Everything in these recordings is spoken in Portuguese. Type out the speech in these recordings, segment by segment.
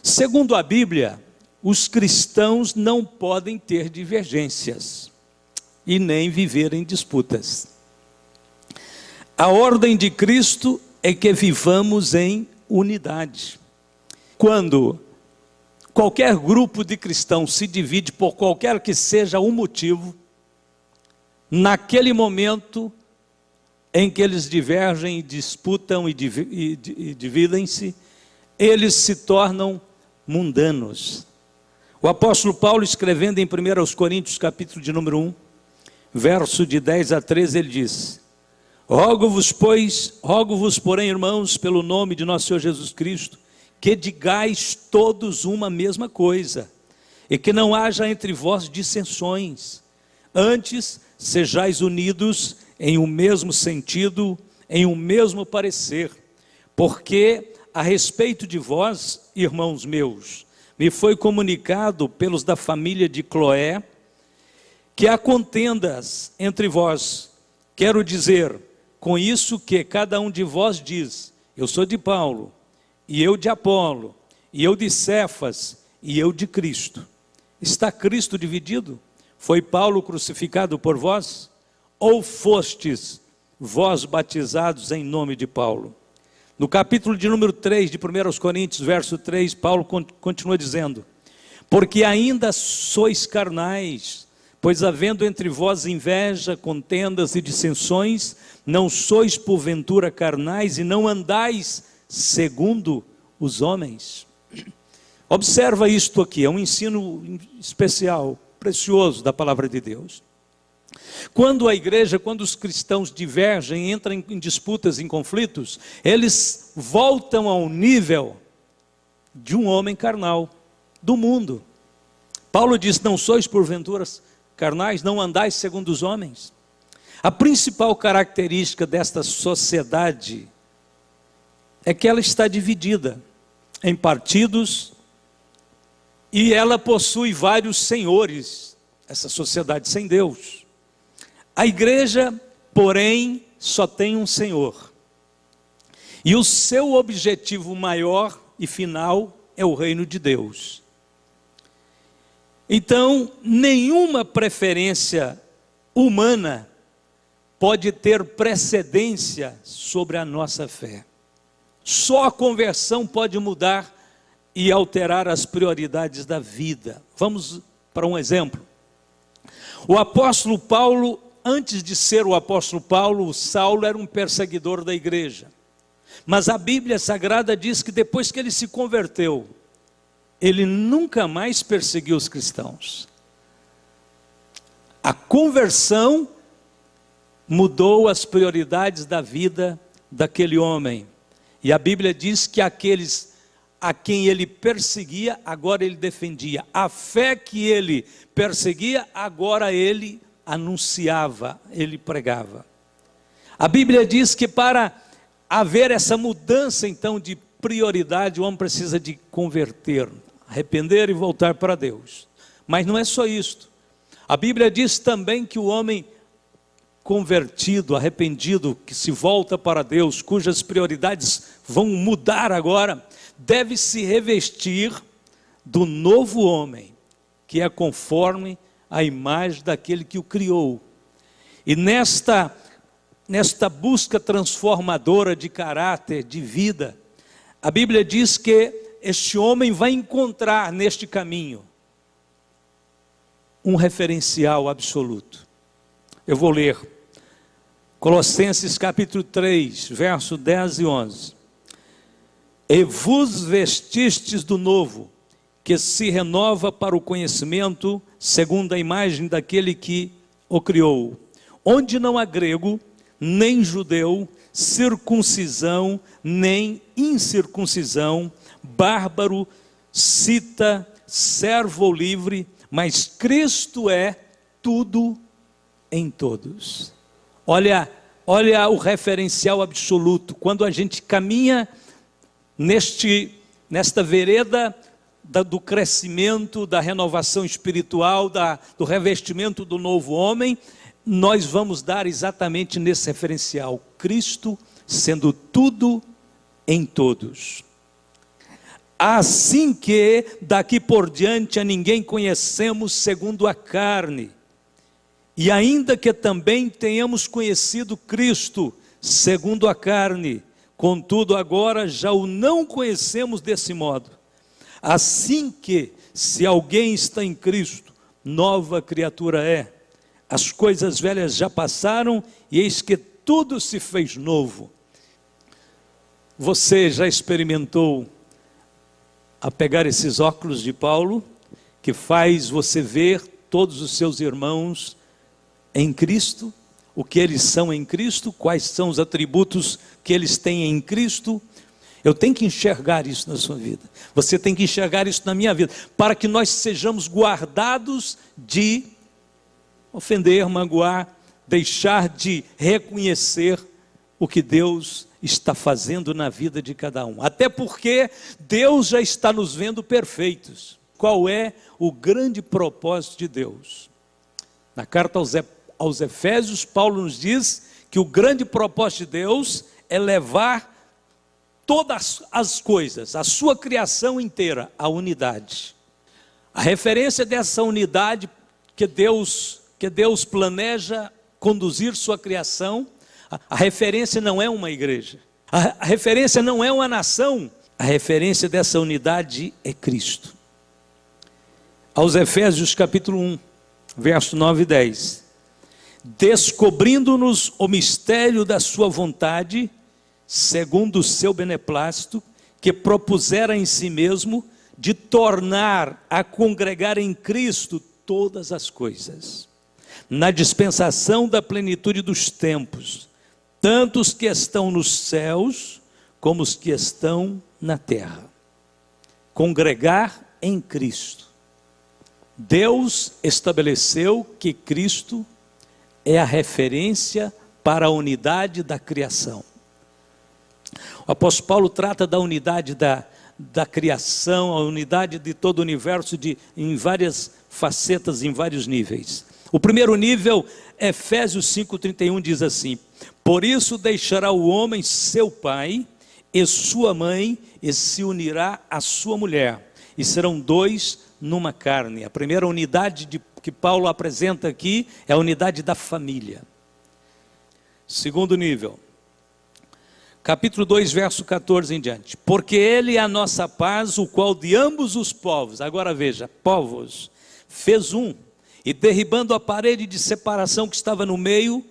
Segundo a Bíblia, os cristãos não podem ter divergências e nem viver em disputas. A ordem de Cristo é que vivamos em unidade. Quando qualquer grupo de cristãos se divide por qualquer que seja o motivo, naquele momento em que eles divergem, disputam e dividem-se, eles se tornam mundanos. O apóstolo Paulo, escrevendo em 1 Coríntios, capítulo de número 1, verso de 10 a 13, ele diz: rogo-vos, porém, irmãos, pelo nome de nosso Senhor Jesus Cristo, que digais todos uma mesma coisa, e que não haja entre vós dissensões. Antes, sejais unidos em um mesmo sentido, em um mesmo parecer. Porque, a respeito de vós, irmãos meus, me foi comunicado pelos da família de Cloé, que há contendas entre vós. Quero dizer com isso que cada um de vós diz: eu sou de Paulo, e eu de Apolo, e eu de Cefas, e eu de Cristo. Está Cristo dividido? Foi Paulo crucificado por vós? Ou fostes vós batizados em nome de Paulo? No capítulo de número 3 de 1 Coríntios, verso 3, Paulo continua dizendo: porque ainda sois carnais, pois havendo entre vós inveja, contendas e dissensões, não sois porventura carnais e não andais segundo os homens. Observa isto aqui, é um ensino especial, precioso da palavra de Deus. Quando a igreja, quando os cristãos divergem, entram em disputas, em conflitos, eles voltam ao nível de um homem carnal, do mundo. Paulo diz: não sois porventura carnais, não andais segundo os homens. A principal característica desta sociedade é que ela está dividida em partidos e ela possui vários senhores, essa sociedade sem Deus. A igreja, porém, só tem um Senhor. E o seu objetivo maior e final é o reino de Deus. Então, nenhuma preferência humana pode ter precedência sobre a nossa fé. Só a conversão pode mudar e alterar as prioridades da vida. Vamos para um exemplo. O apóstolo Paulo, antes de ser o apóstolo Paulo, Saulo era um perseguidor da igreja. Mas a Bíblia Sagrada diz que depois que ele se converteu, ele nunca mais perseguiu os cristãos. A conversão mudou as prioridades da vida daquele homem. E a Bíblia diz que aqueles a quem ele perseguia, agora ele defendia. A fé que ele perseguia, agora ele anunciava, ele pregava. A Bíblia diz que para haver essa mudança então de prioridade, o homem precisa de converter, arrepender e voltar para Deus. Mas não é só isto. A Bíblia diz também que o homem convertido, arrependido, que se volta para Deus, cujas prioridades vão mudar agora, deve se revestir do novo homem, que é conforme a imagem daquele que o criou. E nesta busca transformadora de caráter, de vida, a Bíblia diz que este homem vai encontrar neste caminho um referencial absoluto. Eu vou ler Colossenses capítulo 3, verso 10 e 11. E vos vestistes do novo, que se renova para o conhecimento, segundo a imagem daquele que o criou, onde não há grego, nem judeu, circuncisão, nem incircuncisão, bárbaro, cita, servo ou livre, mas Cristo é tudo em todos. Olha o referencial absoluto. Quando a gente caminha nesta vereda do crescimento, da renovação espiritual, do revestimento do novo homem, nós vamos dar exatamente nesse referencial: Cristo sendo tudo em todos. Assim que daqui por diante a ninguém conhecemos segundo a carne. E ainda que também tenhamos conhecido Cristo segundo a carne, contudo agora já o não conhecemos desse modo. Assim que, se alguém está em Cristo, nova criatura é. As coisas velhas já passaram e eis que tudo se fez novo. Você já experimentou a pegar esses óculos de Paulo, que faz você ver todos os seus irmãos em Cristo, o que eles são em Cristo, quais são os atributos que eles têm em Cristo? Eu tenho que enxergar isso na sua vida, você tem que enxergar isso na minha vida, para que nós sejamos guardados de ofender, magoar, deixar de reconhecer o que Deus está fazendo na vida de cada um, até porque Deus já está nos vendo perfeitos. Qual é o grande propósito de Deus? Na carta aos Efésios, Paulo nos diz que o grande propósito de Deus é levar todas as coisas, a sua criação inteira, à unidade. A referência dessa unidade que Deus planeja conduzir sua criação, a referência não é uma igreja, a referência não é uma nação, a referência dessa unidade é Cristo. Aos Efésios capítulo 1, verso 9 e 10. Descobrindo-nos o mistério da sua vontade, segundo o seu beneplácito, que propusera em si mesmo, de tornar a congregar em Cristo todas as coisas, na dispensação da plenitude dos tempos, tanto os que estão nos céus, como os que estão na terra. Congregar em Cristo. Deus estabeleceu que Cristo é a referência para a unidade da criação. O apóstolo Paulo trata da unidade da criação, a unidade de todo o universo em várias facetas, em vários níveis. O primeiro nível, Efésios 5,31 diz assim: por isso deixará o homem seu pai e sua mãe, e se unirá à sua mulher, e serão dois numa carne. A primeira unidade que Paulo apresenta aqui é a unidade da família. Segundo nível, capítulo 2, verso 14 em diante. Porque ele é a nossa paz, o qual de ambos os povos, agora veja, povos, fez um, e derribando a parede de separação que estava no meio,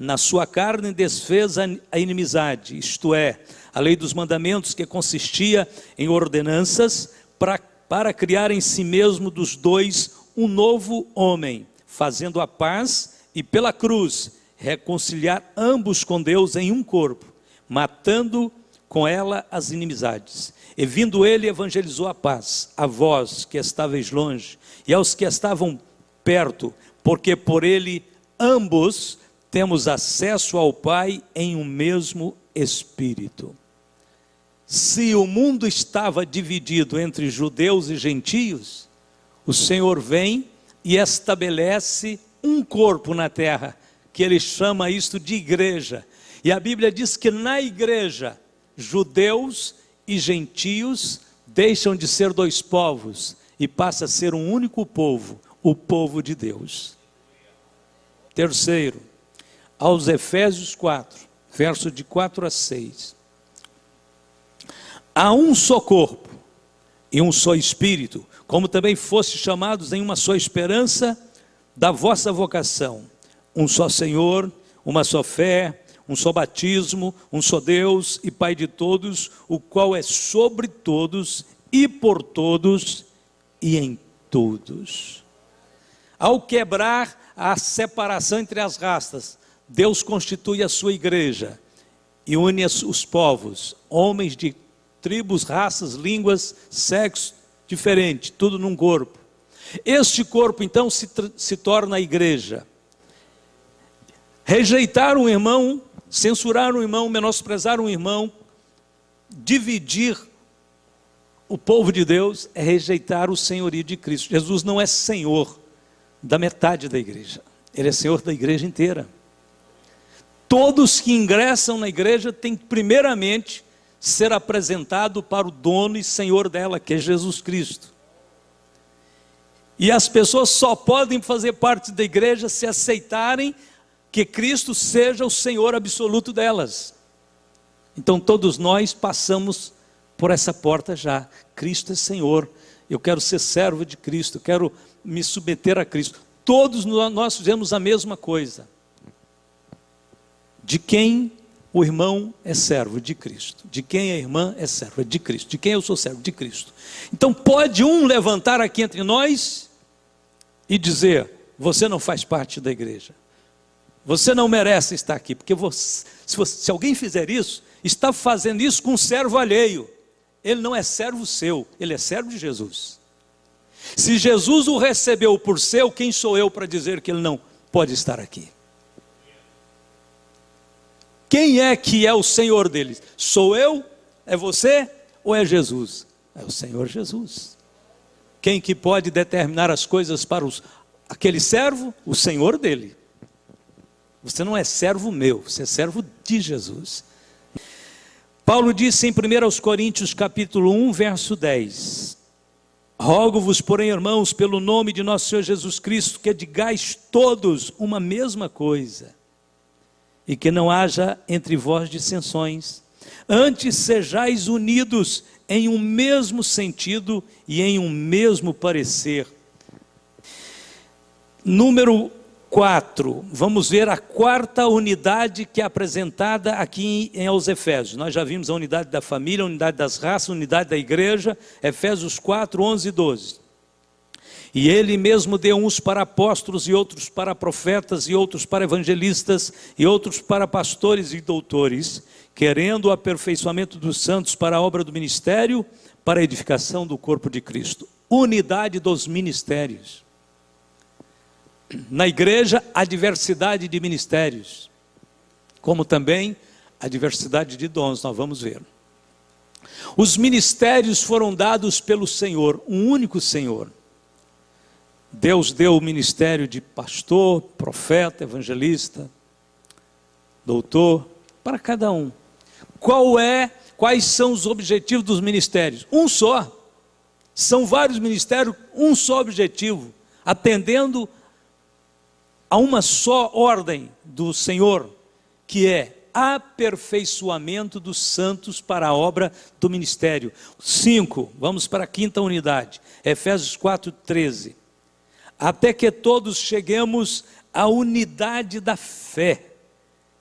na sua carne desfez a inimizade, isto é, a lei dos mandamentos, que consistia em ordenanças, para criar em si mesmo dos dois um novo homem, fazendo a paz, e pela cruz reconciliar ambos com Deus em um corpo, matando com ela as inimizades. E vindo ele, evangelizou a paz, a vós que estáveis longe, e aos que estavam perto, porque por ele ambos temos acesso ao Pai em um mesmo Espírito. Se o mundo estava dividido entre judeus e gentios, o Senhor vem e estabelece um corpo na terra, que ele chama isto de igreja. E a Bíblia diz que na igreja, judeus e gentios deixam de ser dois povos e passa a ser um único povo, o povo de Deus. Terceiro, aos Efésios 4, verso de 4 a 6. Há um só corpo e um só Espírito, como também fostes chamados em uma só esperança da vossa vocação. Um só Senhor, uma só fé, um só batismo, um só Deus e Pai de todos, o qual é sobre todos e por todos e em todos. Ao quebrar a separação entre as raças, Deus constitui a sua igreja e une os povos, homens de tribos, raças, línguas, sexo diferente, tudo num corpo. Este corpo então se torna a igreja. Rejeitar um irmão, censurar um irmão, menosprezar um irmão, dividir o povo de Deus é rejeitar o senhorio de Cristo. Jesus não é senhor da metade da igreja, ele é senhor da igreja inteira. Todos que ingressam na igreja têm que primeiramente ser apresentado para o dono e Senhor dela, que é Jesus Cristo. E as pessoas só podem fazer parte da igreja se aceitarem que Cristo seja o Senhor absoluto delas. Então todos nós passamos por essa porta já. Cristo é Senhor, eu quero ser servo de Cristo, eu quero me submeter a Cristo. Todos nós fizemos a mesma coisa. De quem o irmão é servo? De Cristo. De quem a irmã é serva? De Cristo. De quem eu sou servo? De Cristo. Então pode um levantar aqui entre nós e dizer: você não faz parte da igreja, você não merece estar aqui, porque se alguém fizer isso, está fazendo isso com um servo alheio. Ele não é servo seu, ele é servo de Jesus. Se Jesus o recebeu por seu, quem sou eu para dizer que ele não pode estar aqui? Quem é que é o Senhor deles? Sou eu? É você? Ou é Jesus? É o Senhor Jesus. Quem que pode determinar as coisas para aquele servo? O Senhor dele. Você não é servo meu, você é servo de Jesus. Paulo disse em 1 Coríntios capítulo 1, verso 10: rogo-vos, porém, irmãos, pelo nome de nosso Senhor Jesus Cristo, que digais todos uma mesma coisa, e que não haja entre vós dissensões, antes sejais unidos em um mesmo sentido e em um mesmo parecer. Número 4, vamos ver a quarta unidade que é apresentada aqui aos Efésios. Nós já vimos a unidade da família, a unidade das raças, a unidade da igreja, Efésios 4, 11 e 12. E ele mesmo deu uns para apóstolos, e outros para profetas, e outros para evangelistas, e outros para pastores e doutores, querendo o aperfeiçoamento dos santos para a obra do ministério, para a edificação do corpo de Cristo. Unidade dos ministérios. Na igreja, a diversidade de ministérios, como também a diversidade de dons, nós vamos ver. Os ministérios foram dados pelo Senhor, um único Senhor. Deus deu o ministério de pastor, profeta, evangelista, doutor, para cada um. Quais são os objetivos dos ministérios? Um só. São vários ministérios, um só objetivo, atendendo a uma só ordem do Senhor, que é aperfeiçoamento dos santos para a obra do ministério. 5, vamos para a quinta unidade, Efésios 4, 13. Até que todos cheguemos à unidade da fé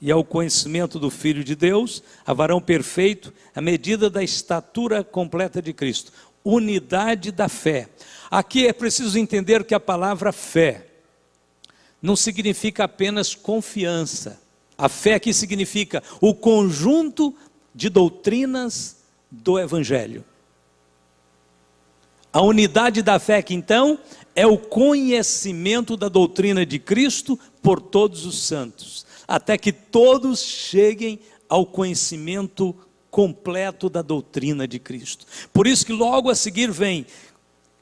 e ao conhecimento do Filho de Deus, a varão perfeito, à medida da estatura completa de Cristo. Unidade da fé. Aqui é preciso entender que a palavra fé não significa apenas confiança. A fé aqui significa o conjunto de doutrinas do Evangelho. A unidade da fé aqui então é o conhecimento da doutrina de Cristo por todos os santos, até que todos cheguem ao conhecimento completo da doutrina de Cristo. Por isso que logo a seguir vem: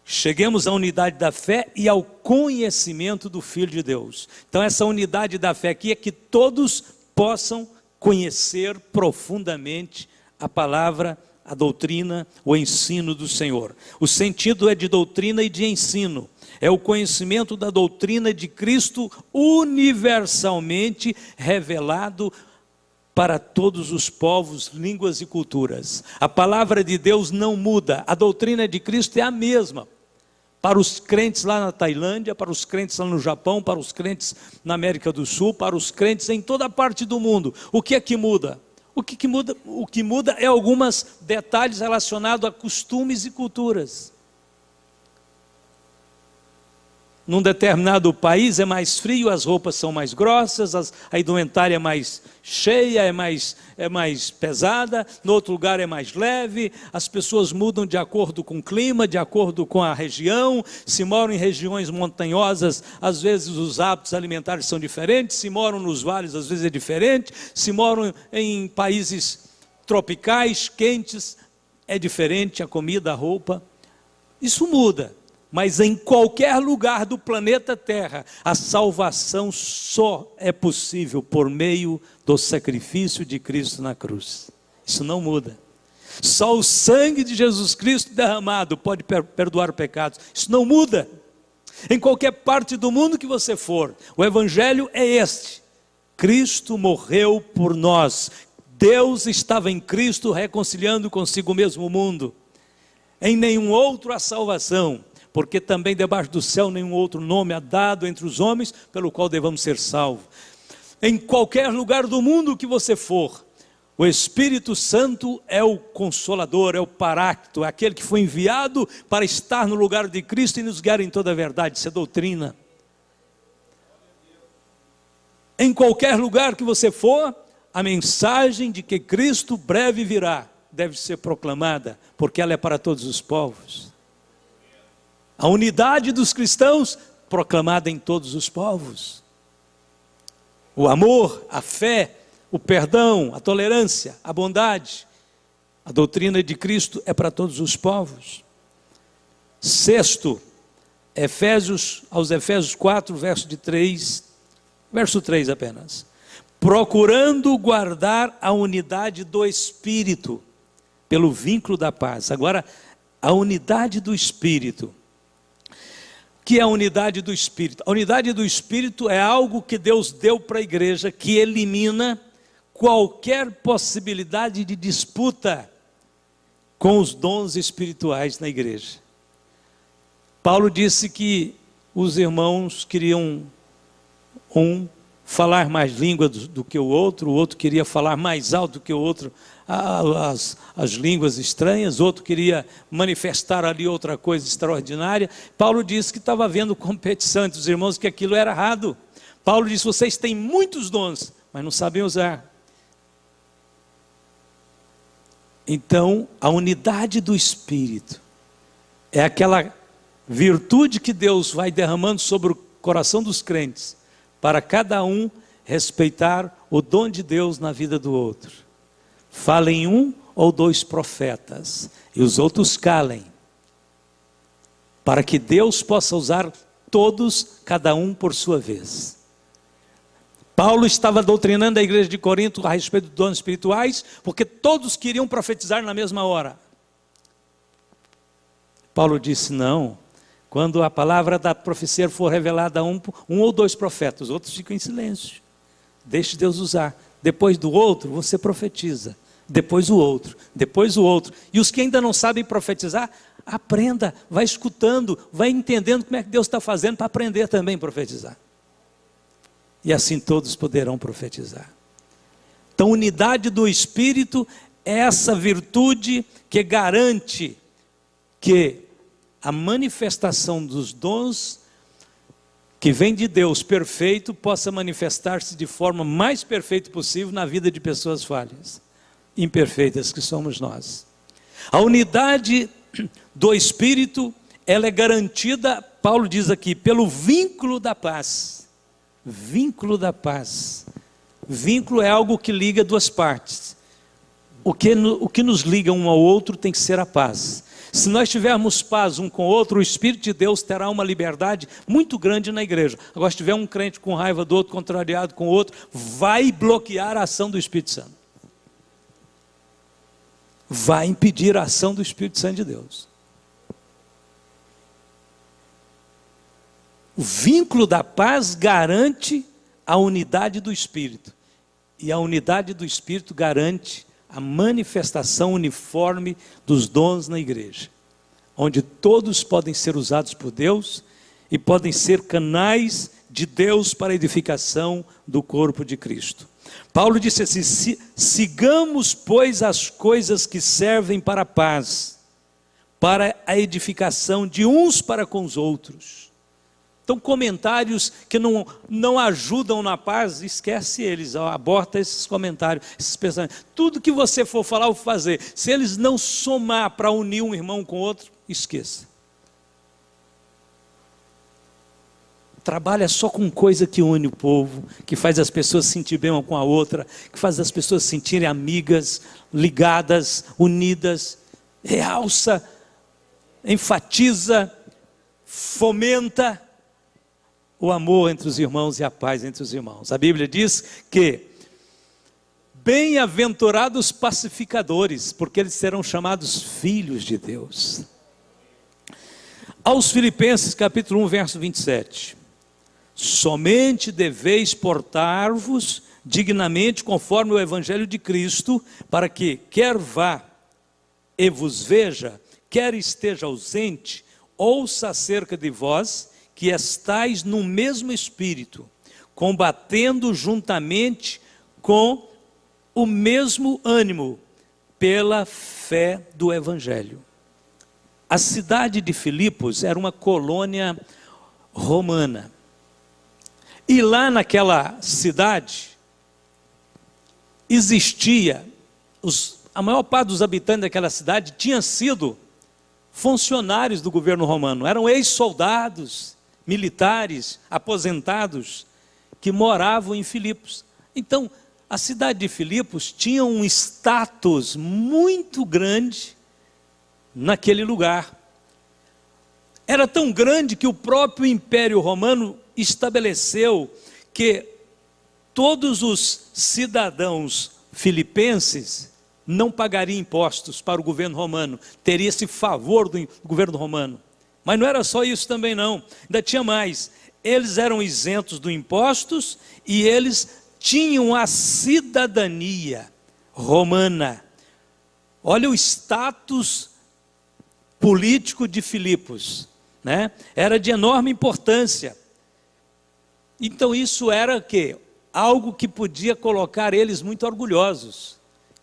cheguemos à unidade da fé e ao conhecimento do Filho de Deus. Então essa unidade da fé aqui é que todos possam conhecer profundamente a palavra, a doutrina, o ensino do Senhor. O sentido é de doutrina e de ensino. É o conhecimento da doutrina de Cristo universalmente revelado para todos os povos, línguas e culturas. A palavra de Deus não muda, a doutrina de Cristo é a mesma. Para os crentes lá na Tailândia, para os crentes lá no Japão, para os crentes na América do Sul, para os crentes em toda parte do mundo. O que é que muda? O que muda é alguns detalhes relacionados a costumes e culturas. Num determinado país é mais frio, as roupas são mais grossas, a indumentária é mais cheia, é mais pesada. No outro lugar é mais leve. As pessoas mudam de acordo com o clima, de acordo com a região. Se moram em regiões montanhosas, às vezes os hábitos alimentares são diferentes. Se moram nos vales, às vezes é diferente. Se moram em países tropicais, quentes, é diferente a comida, a roupa. Isso muda. Mas em qualquer lugar do planeta Terra, a salvação só é possível por meio do sacrifício de Cristo na cruz. Isso não muda. Só o sangue de Jesus Cristo derramado pode perdoar pecados. Isso não muda. Em qualquer parte do mundo que você for, o evangelho é este: Cristo morreu por nós. Deus estava em Cristo reconciliando consigo mesmo o mundo. Em nenhum outro há salvação, porque também debaixo do céu nenhum outro nome há dado entre os homens pelo qual devamos ser salvos. Em qualquer lugar do mundo que você for, o Espírito Santo é o Consolador, é o Paráclito, é aquele que foi enviado para estar no lugar de Cristo e nos guiar em toda a verdade. Isso é doutrina. Em qualquer lugar que você for, a mensagem de que Cristo breve virá deve ser proclamada, porque ela é para todos os povos. A unidade dos cristãos proclamada em todos os povos. O amor, a fé, o perdão, a tolerância, a bondade, a doutrina de Cristo é para todos os povos. Sexto, aos Efésios 4, verso 3 apenas. Procurando guardar a unidade do Espírito, pelo vínculo da paz. Agora, a unidade do Espírito. O que é a unidade do Espírito? A unidade do Espírito é algo que Deus deu para a igreja, que elimina qualquer possibilidade de disputa com os dons espirituais na igreja. Paulo disse que os irmãos queriam falar mais línguas do que o outro queria falar mais alto do que o outro, as línguas estranhas, outro queria manifestar ali outra coisa extraordinária. Paulo disse que estava havendo competição entre os irmãos, que aquilo era errado. Paulo disse: vocês têm muitos dons, mas não sabem usar. Então, a unidade do Espírito é aquela virtude que Deus vai derramando sobre o coração dos crentes, para cada um respeitar o dom de Deus na vida do outro. Falem 1 ou 2 profetas, e os outros calem, para que Deus possa usar todos, cada um por sua vez. Paulo estava doutrinando a igreja de Corinto a respeito dos dons espirituais, porque todos queriam profetizar na mesma hora. Paulo disse: não, quando a palavra da profecia for revelada a um ou 2 profetas, os outros ficam em silêncio. Deixe Deus usar. Depois do outro, você profetiza. Depois o outro, depois o outro. E os que ainda não sabem profetizar, aprenda, vai escutando, vai entendendo como é que Deus está fazendo para aprender também a profetizar. E assim todos poderão profetizar. Então, unidade do Espírito é essa virtude que garante que a manifestação dos dons que vem de Deus perfeito possa manifestar-se de forma mais perfeita possível na vida de pessoas falhas, imperfeitas que somos nós. A unidade do Espírito, ela é garantida, Paulo diz aqui, pelo vínculo da paz. Vínculo da paz. Vínculo é algo que liga 2 partes. O que nos liga um ao outro tem que ser a paz. Se nós tivermos paz um com o outro, o Espírito de Deus terá uma liberdade muito grande na igreja. Agora, se tiver um crente com raiva do outro, contrariado com o outro, vai bloquear a ação do Espírito Santo. Vai impedir a ação do Espírito Santo de Deus. O vínculo da paz garante a unidade do Espírito. E a unidade do Espírito garante a manifestação uniforme dos dons na igreja, onde todos podem ser usados por Deus e podem ser canais de Deus para a edificação do corpo de Cristo. Paulo disse assim: sigamos, pois, as coisas que servem para a paz, para a edificação de uns para com os outros. Então, comentários que não ajudam na paz, esquece eles, aborta esses comentários, esses pensamentos. Tudo que você for falar ou fazer, se eles não somar para unir um irmão com outro, esqueça. Trabalha só com coisa que une o povo, que faz as pessoas se sentir bem uma com a outra, que faz as pessoas se sentirem amigas, ligadas, unidas. Realça, enfatiza, fomenta o amor entre os irmãos e a paz entre os irmãos. A Bíblia diz que bem-aventurados pacificadores, porque eles serão chamados filhos de Deus. Aos Filipenses, capítulo 1, verso 27. Somente deveis portar-vos dignamente conforme o evangelho de Cristo, para que, quer vá e vos veja, quer esteja ausente, ouça acerca de vós, que estais no mesmo espírito, combatendo juntamente com o mesmo ânimo, pela fé do evangelho. A cidade de Filipos era uma colônia romana. E lá naquela cidade, existia, a maior parte dos habitantes daquela cidade tinha sido funcionários do governo romano, eram ex-soldados, militares, aposentados, que moravam em Filipos. Então, a cidade de Filipos tinha um status muito grande naquele lugar. Era tão grande que o próprio Império Romano estabeleceu que todos os cidadãos filipenses não pagariam impostos para o governo romano, teria esse favor do governo romano. Mas não era só isso também não, ainda tinha mais. Eles eram isentos de impostos e eles tinham a cidadania romana. Olha o status político de Filipos, né? Era de enorme importância. Então isso era o quê? Algo que podia colocar eles muito orgulhosos.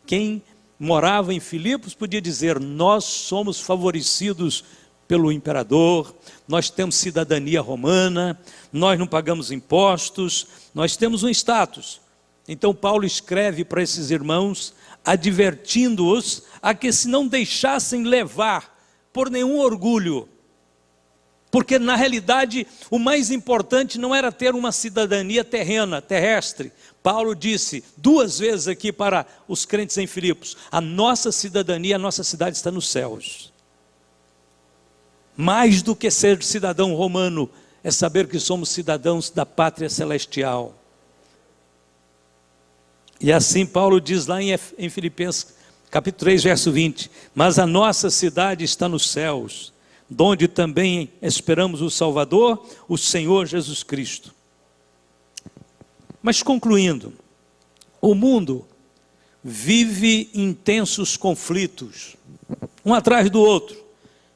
Quem morava em Filipos podia dizer: nós somos favorecidos pelo imperador, nós temos cidadania romana, nós não pagamos impostos, nós temos um status. Então Paulo escreve para esses irmãos, advertindo-os a que se não deixassem levar por nenhum orgulho, porque na realidade o mais importante não era ter uma cidadania terrena, terrestre. Paulo disse 2 vezes aqui para os crentes em Filipos: a nossa cidadania, a nossa cidade está nos céus. Mais do que ser cidadão romano, é saber que somos cidadãos da pátria celestial. E assim Paulo diz lá em Filipenses, capítulo 3, verso 20: mas a nossa cidade está nos céus, donde também esperamos o Salvador, o Senhor Jesus Cristo. Mas concluindo, o mundo vive intensos conflitos, um atrás do outro.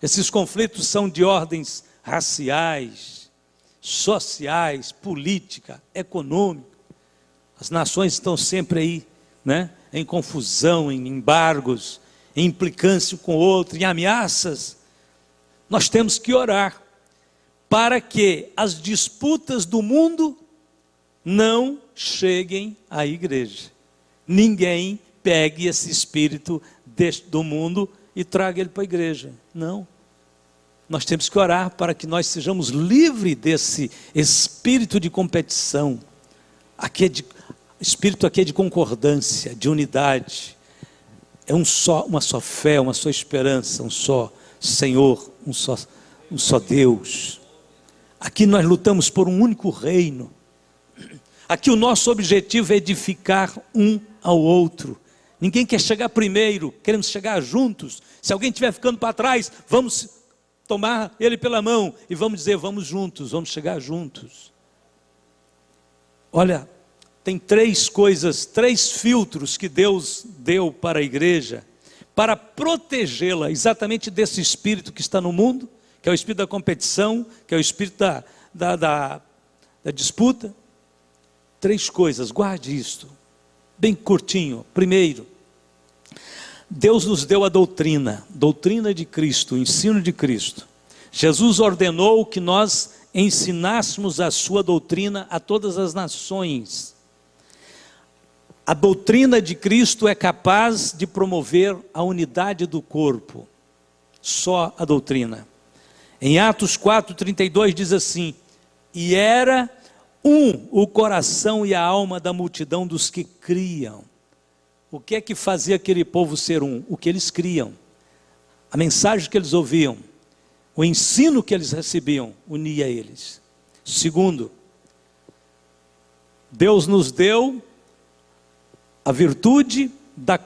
Esses conflitos são de ordens raciais, sociais, política, econômica. As nações estão sempre aí, né, em confusão, em embargos, em implicância com o outro, em ameaças. Nós temos que orar para que as disputas do mundo não cheguem à igreja. Ninguém pegue esse espírito do mundo e traga ele para a igreja. Não. Nós temos que orar para que nós sejamos livres desse espírito de competição. Espírito aqui é de concordância, de unidade. É uma só fé, uma só esperança, um só Senhor, um só Deus. Aqui nós lutamos por um único reino. Aqui o nosso objetivo é edificar um ao outro. Ninguém quer chegar primeiro, queremos chegar juntos. Se alguém estiver ficando para trás, vamos tomar ele pela mão e vamos dizer: vamos juntos, vamos chegar juntos. Olha, tem 3 filtros que Deus deu para a igreja, para protegê-la exatamente desse espírito que está no mundo, que é o espírito da competição, que é o espírito da disputa. 3 coisas, guarde isto, bem curtinho. Primeiro, Deus nos deu a doutrina de Cristo, o ensino de Cristo. Jesus ordenou que nós ensinássemos a sua doutrina a todas as nações. A doutrina de Cristo é capaz de promover a unidade do corpo, só a doutrina. Em Atos 4:32 diz assim: e era o coração e a alma da multidão dos que criam. O que é que fazia aquele povo ser um? O que eles criam, a mensagem que eles ouviam, o ensino que eles recebiam, unia eles. Segundo, Deus nos deu A virtude da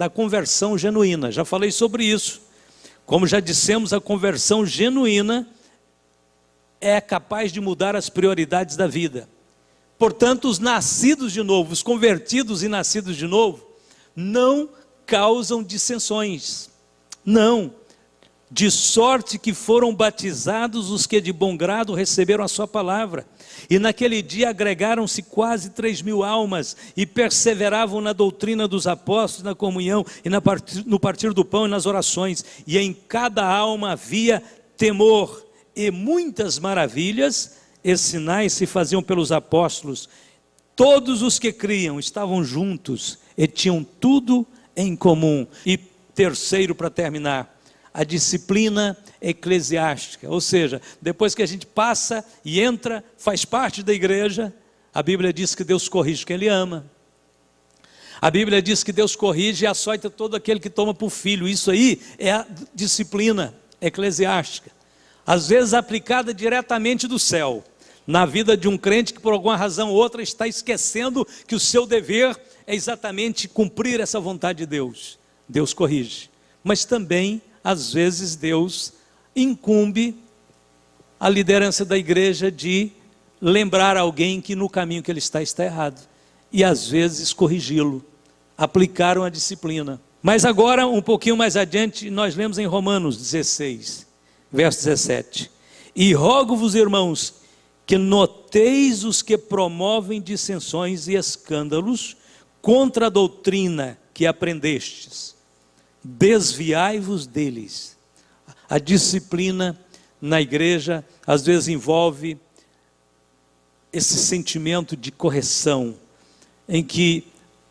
conversão genuína. Já falei sobre isso. Como já dissemos, a conversão genuína é capaz de mudar as prioridades da vida. Portanto, os nascidos de novo, os convertidos e nascidos de novo, não causam dissensões. Não. De sorte que foram batizados os que de bom grado receberam a sua palavra. E naquele dia agregaram-se quase 3.000 almas e perseveravam na doutrina dos apóstolos, na comunhão e no partir do pão e nas orações. E em cada alma havia temor, e muitas maravilhas e sinais se faziam pelos apóstolos. Todos os que criam estavam juntos e tinham tudo em comum. E terceiro, para terminar, a disciplina eclesiástica, ou seja, depois que a gente passa e entra, faz parte da igreja, a Bíblia diz que Deus corrige quem Ele ama. A Bíblia diz que Deus corrige e açoita todo aquele que toma por filho. Isso aí é a disciplina eclesiástica, às vezes aplicada diretamente do céu, na vida de um crente que por alguma razão ou outra está esquecendo que o seu dever é exatamente cumprir essa vontade de Deus. Deus corrige, mas também às vezes Deus incumbe a liderança da igreja de lembrar alguém que no caminho que ele está errado. E às vezes corrigi-lo, aplicaram a disciplina. Mas agora, um pouquinho mais adiante, nós lemos em Romanos 16, verso 17. E rogo-vos, irmãos, que noteis os que promovem dissensões e escândalos contra a doutrina que aprendestes. Desviai-vos deles. A disciplina na igreja às vezes envolve esse sentimento de correção, em que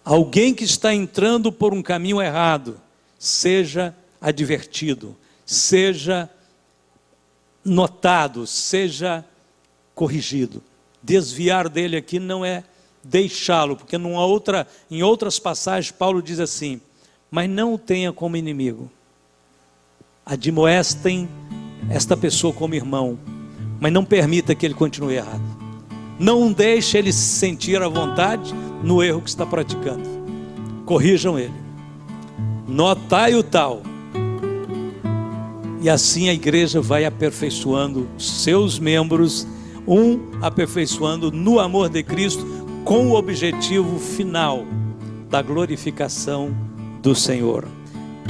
alguém que está entrando por um caminho errado seja advertido, seja notado, seja corrigido. Desviar dele aqui não é deixá-lo, porque em outras passagens Paulo diz assim: mas não o tenha como inimigo. Admoestem esta pessoa como irmão, mas não permita que ele continue errado. Não deixe ele se sentir à vontade no erro que está praticando. Corrijam ele. Notai o tal. E assim a igreja vai aperfeiçoando seus membros, aperfeiçoando no amor de Cristo, com o objetivo final da glorificação do Senhor.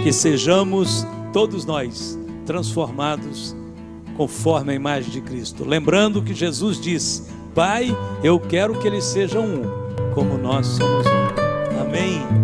Que sejamos todos nós transformados conforme a imagem de Cristo, lembrando que Jesus disse: Pai, eu quero que eles sejam um, como nós somos um. Amém.